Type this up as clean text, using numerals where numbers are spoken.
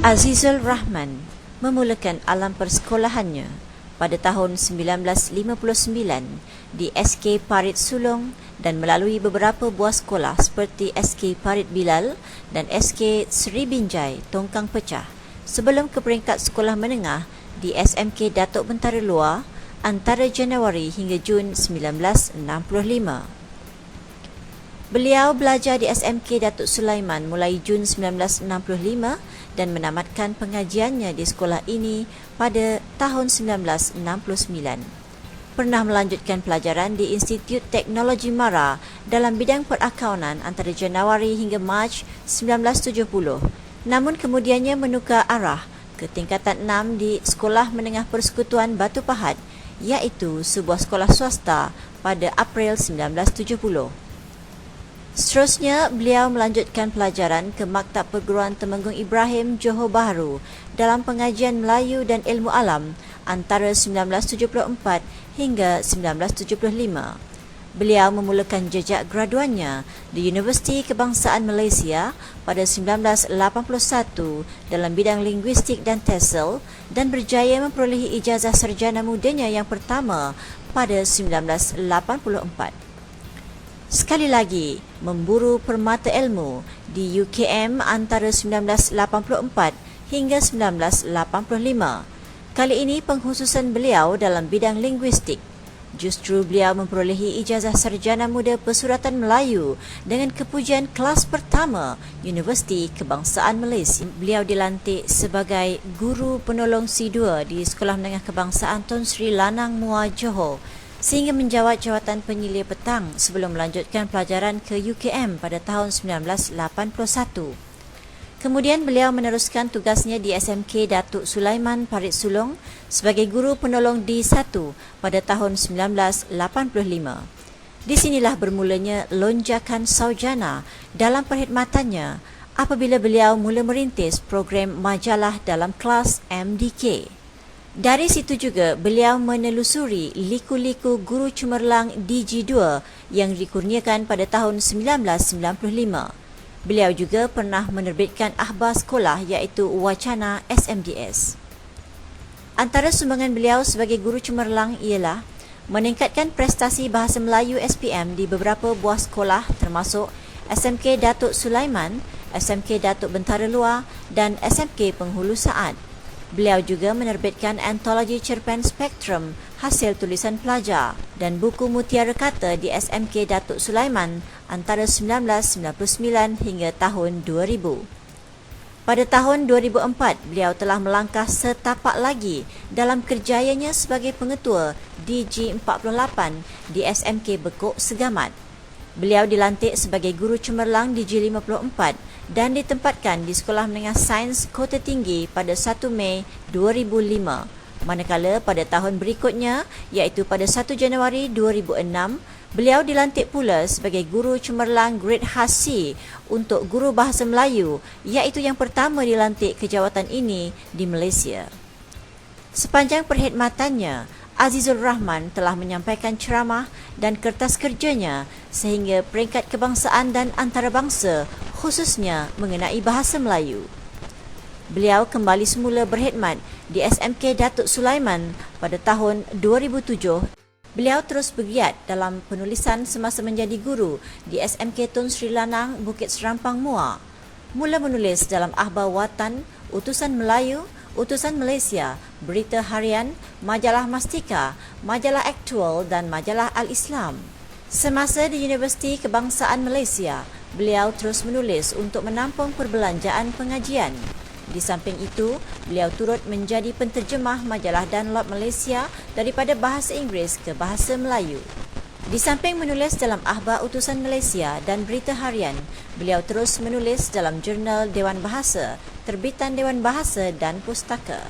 Azizul Rahman memulakan alam persekolahannya pada tahun 1959 di SK Parit Sulong dan melalui beberapa buah sekolah seperti SK Parit Bilal dan SK Seri Binjai Tongkang Pecah sebelum ke peringkat sekolah menengah di SMK Datuk Bentara Luar antara Januari hingga Jun 1965. Beliau belajar di SMK Datuk Sulaiman mulai Jun 1965 dan menamatkan pengajiannya di sekolah ini pada tahun 1969. Pernah melanjutkan pelajaran di Institut Teknologi Mara dalam bidang perakaunan antara Januari hingga Mac 1970. Namun kemudiannya menukar arah ke tingkatan 6 di Sekolah Menengah Persekutuan Batu Pahat, iaitu sebuah sekolah swasta pada April 1970. Seterusnya, beliau melanjutkan pelajaran ke Maktab Perguruan Temenggung Ibrahim Johor Bahru dalam pengajian Melayu dan Ilmu Alam antara 1974 hingga 1975. Beliau memulakan jejak graduannya di Universiti Kebangsaan Malaysia pada 1981 dalam bidang linguistik dan TESOL dan berjaya memperolehi ijazah sarjana mudanya yang pertama pada 1984. Sekali lagi, memburu permata ilmu di UKM antara 1984 hingga 1985. Kali ini pengkhususan beliau dalam bidang linguistik. Justru beliau memperolehi ijazah sarjana muda Pesuratan Melayu dengan kepujian kelas pertama Universiti Kebangsaan Malaysia. Beliau dilantik sebagai guru penolong C2 di Sekolah Menengah Kebangsaan Tun Sri Lanang Muar Johor sehingga menjawat jawatan penyilia petang sebelum melanjutkan pelajaran ke UKM pada tahun 1981. Kemudian beliau meneruskan tugasnya di SMK Datuk Sulaiman Parit Sulong sebagai guru penolong D1 pada tahun 1985. Di sinilah bermulanya lonjakan sarjana dalam perkhidmatannya apabila beliau mula merintis program majalah dalam kelas MDK. Dari situ juga beliau menelusuri liku-liku guru cemerlang DG2 yang dikurniakan pada tahun 1995. Beliau juga pernah menerbitkan akhbar sekolah iaitu Wacana SMDS. Antara sumbangan beliau sebagai guru cemerlang ialah meningkatkan prestasi Bahasa Melayu SPM di beberapa buah sekolah termasuk SMK Datuk Sulaiman, SMK Datuk Bentara Luar dan SMK Penghulu Saat. Beliau juga menerbitkan antologi cerpen Spektrum hasil tulisan pelajar dan buku Mutiara Kata di SMK Datuk Sulaiman antara 1999 hingga tahun 2000. Pada tahun 2004, beliau telah melangkah setapak lagi dalam kerjayanya sebagai pengetua DG48 di SMK Bekok Segamat. Beliau dilantik sebagai guru cemerlang DG54 dan ditempatkan di Sekolah Menengah Sains Kota Tinggi pada 1 Mei 2005. Manakala pada tahun berikutnya, iaitu pada 1 Januari 2006, beliau dilantik pula sebagai guru cemerlang Grade H.C. untuk guru Bahasa Melayu, iaitu yang pertama dilantik ke jawatan ini di Malaysia. Sepanjang perkhidmatannya, Azizul Rahman telah menyampaikan ceramah dan kertas kerjanya sehingga peringkat kebangsaan dan antarabangsa khususnya mengenai Bahasa Melayu. Beliau kembali semula berkhidmat di SMK Datuk Sulaiman pada tahun 2007. Beliau terus bergiat dalam penulisan semasa menjadi guru di SMK Tun Sri Lanang Bukit Serampang Muar. Mula menulis dalam Akhbar Watan, Utusan Melayu, Utusan Malaysia, Berita Harian, Majalah Mastika, Majalah Aktual dan Majalah Al-Islam. Semasa di Universiti Kebangsaan Malaysia, beliau terus menulis untuk menampung perbelanjaan pengajian. Di samping itu, beliau turut menjadi penterjemah majalah Dunlop Malaysia daripada bahasa Inggeris ke bahasa Melayu. Di samping menulis dalam Akhbar Utusan Malaysia dan Berita Harian, beliau terus menulis dalam jurnal Dewan Bahasa, terbitan Dewan Bahasa dan Pustaka.